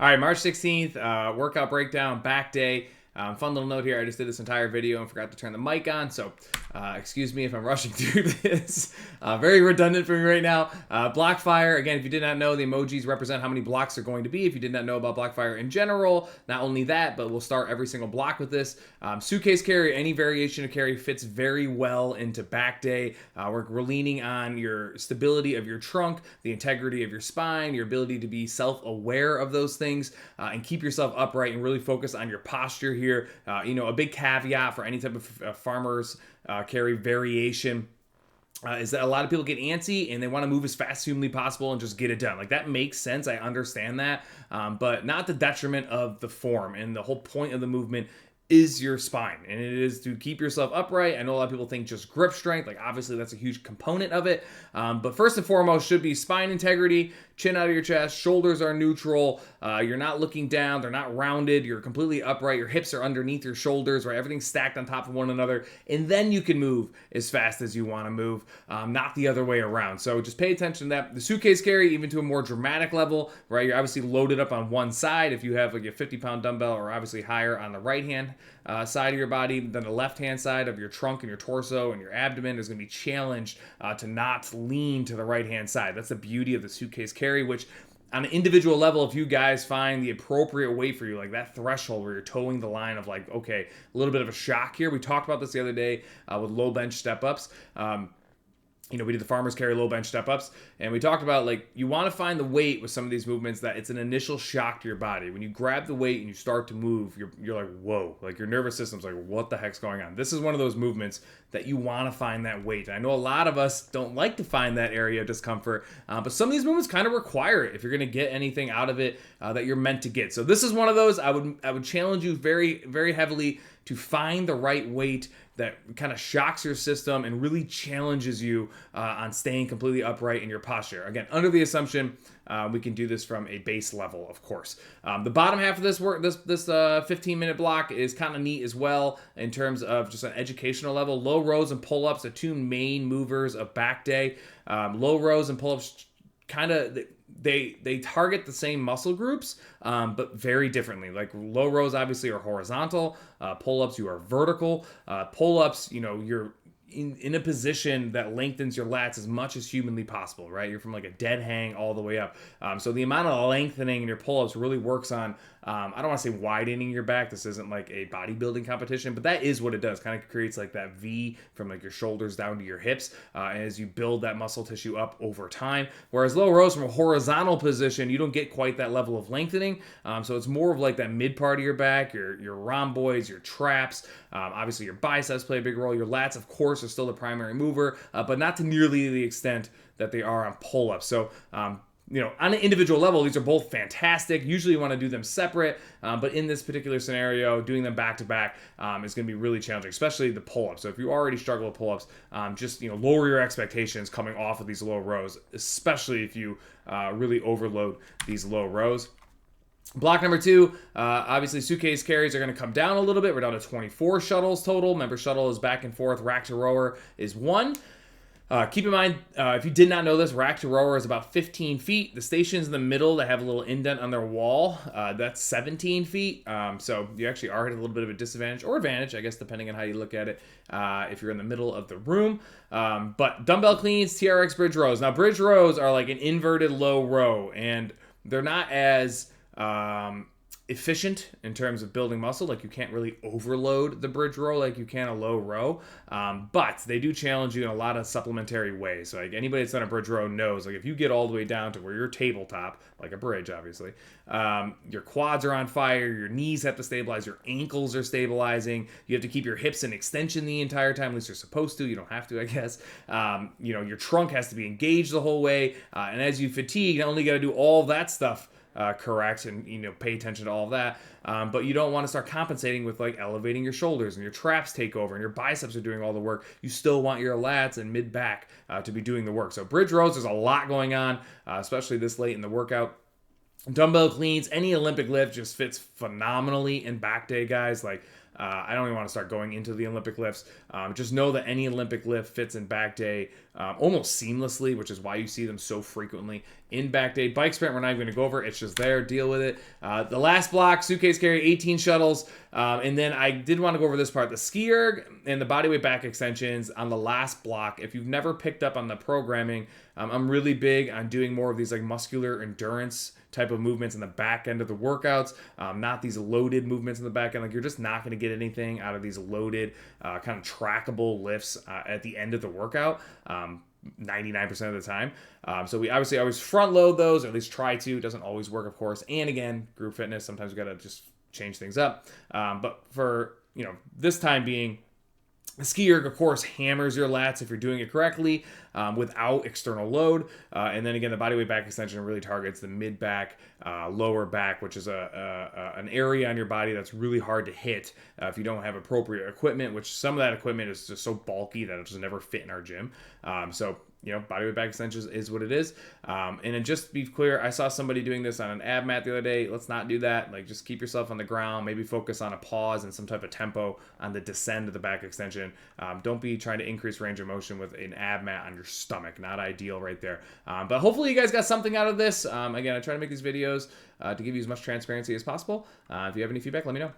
All right, March 16th, workout breakdown, back day. Fun little note here. I just did this entire video and forgot to turn the mic on, so excuse me if I'm rushing through this. Very redundant for me right now. Blockfire, again, if you did not know, the emojis represent how many blocks they're going to be. If you did not know about Blockfire in general, not only that, but we'll start every single block with this. Suitcase carry, any variation of carry fits very well into back day. We're leaning on your stability of your trunk, the integrity of your spine, your ability to be self-aware of those things, and keep yourself upright and really focus on your posture here. A big caveat for any type of farmers carry variation is that a lot of people get antsy and they want to move as fast as humanly possible and just get it done. Like, that makes sense. I understand that, but not the detriment of the form. And the whole point of the movement is your spine, and it is to keep yourself upright. I know a lot of people think just grip strength, like obviously that's a huge component of it, but first and foremost should be spine integrity, chin out of your chest, shoulders are neutral, you're not looking down, they're not rounded, you're completely upright, your hips are underneath your shoulders, right? Everything's stacked on top of one another, and then you can move as fast as you want to move, not the other way around. So just pay attention to that. The suitcase carry, even to a more dramatic level, right? You're obviously loaded up on one side. If you have like a 50-pound dumbbell, or obviously higher on the right hand side of your body, then the left hand side of your trunk and your torso and your abdomen is going to be challenged to not lean to the right hand side. That's the beauty of the suitcase carry, which on an individual level, if you guys find the appropriate weight for you, like that threshold where you're towing the line of like, okay, a little bit of a shock here. We talked about this the other day with low bench step ups. We did the farmers carry low bench step ups, and we talked about, like, you want to find the weight with some of these movements that it's an initial shock to your body. When you grab the weight and you start to move, you're like, whoa, like your nervous system's like, what the heck's going on? This is one of those movements that you want to find that weight. And I know a lot of us don't like to find that area of discomfort, but some of these movements kind of require it if you're going to get anything out of it that you're meant to get. So this is one of those. I would challenge you very, very heavily to find the right weight that kind of shocks your system and really challenges you on staying completely upright in your posture. Again, under the assumption we can do this from a base level, of course. The bottom half of this 15-minute block is kind of neat as well in terms of just an educational level. Low rows and pull-ups are two main movers of back day. Low rows and pull-ups kind of... They target the same muscle groups, but very differently. Like, low rows obviously are horizontal. Pull-ups, you are vertical. Pull-ups, you're in a position that lengthens your lats as much as humanly possible, right? You're from like a dead hang all the way up. So the amount of lengthening in your pull-ups really works on, I don't want to say widening your back. This isn't like a bodybuilding competition, but that is what it does. Kind of creates like that V from like your shoulders down to your hips as you build that muscle tissue up over time. Whereas low rows from a horizontal position, you don't get quite that level of lengthening. So it's more of like that mid part of your back, your rhomboids, your traps. Obviously your biceps play a big role. Your lats, of course, are still the primary mover, but not to nearly the extent that they are on pull-ups. So, on an individual level, these are both fantastic. Usually you want to do them separate, but in this particular scenario, doing them back-to-back is going to be really challenging, especially the pull-ups. So if you already struggle with pull-ups, just lower your expectations coming off of these low rows, especially if you really overload these low rows. Block number 2, obviously suitcase carries are going to come down a little bit. We're down to 24 shuttles total. Remember, shuttle is back and forth. Rack to rower is 1. Keep in mind, if you did not know this, rack to rower is about 15 feet. The stations in the middle that have a little indent on their wall, that's 17 feet. So you actually are at a little bit of a disadvantage or advantage, I guess, depending on how you look at it, if you're in the middle of the room. But dumbbell cleans, TRX bridge rows. Now, bridge rows are like an inverted low row, and they're not as efficient in terms of building muscle. Like, you can't really overload the bridge row like you can a low row, but they do challenge you in a lot of supplementary ways. So like, anybody that's done a bridge row knows, like, if you get all the way down to where you're tabletop, like a bridge obviously, your quads are on fire, your knees have to stabilize, your ankles are stabilizing, you have to keep your hips in extension the entire time. At least you're supposed to. You don't have to, I guess. Your trunk has to be engaged the whole way, and as you fatigue, not only got to do all that stuff correct and pay attention to all of that, but you don't want to start compensating with like elevating your shoulders and your traps take over and your biceps are doing all the work. You still want your lats and mid back to be doing the work. So bridge rows, there's a lot going on, especially this late in the workout. Dumbbell cleans, any Olympic lift just fits phenomenally in back day, guys. Like, I don't even want to start going into the Olympic lifts. Just know that any Olympic lift fits in back day almost seamlessly, which is why you see them so frequently in back day. Bike sprint, we're not even going to go over. It's just there. Deal with it. The last block, suitcase carry, 18 shuttles. And then I did want to go over this part. The ski erg and the bodyweight back extensions on the last block. If you've never picked up on the programming, I'm really big on doing more of these like muscular endurance type of movements in the back end of the workouts, not these loaded movements in the back end. Like, you're just not going to get anything out of these loaded, kind of trackable lifts at the end of the workout. 99% of the time. So we obviously always front load those, or at least try to. It doesn't always work, of course. And again, group fitness, sometimes we got to just change things up. But for, this time being, the ski erg, of course, hammers your lats if you're doing it correctly without external load. And then again, the bodyweight back extension really targets the mid back, lower back, which is an area on your body that's really hard to hit if you don't have appropriate equipment, which some of that equipment is just so bulky that it just never fit in our gym. So bodyweight back extensions is what it is. And then just be clear, I saw somebody doing this on an ab mat the other day. Let's not do that. Like, just keep yourself on the ground, maybe focus on a pause and some type of tempo on the descend of the back extension. Don't be trying to increase range of motion with an ab mat on your stomach. Not ideal right there. But hopefully you guys got something out of this. Again, I try to make these videos to give you as much transparency as possible. If you have any feedback, let me know.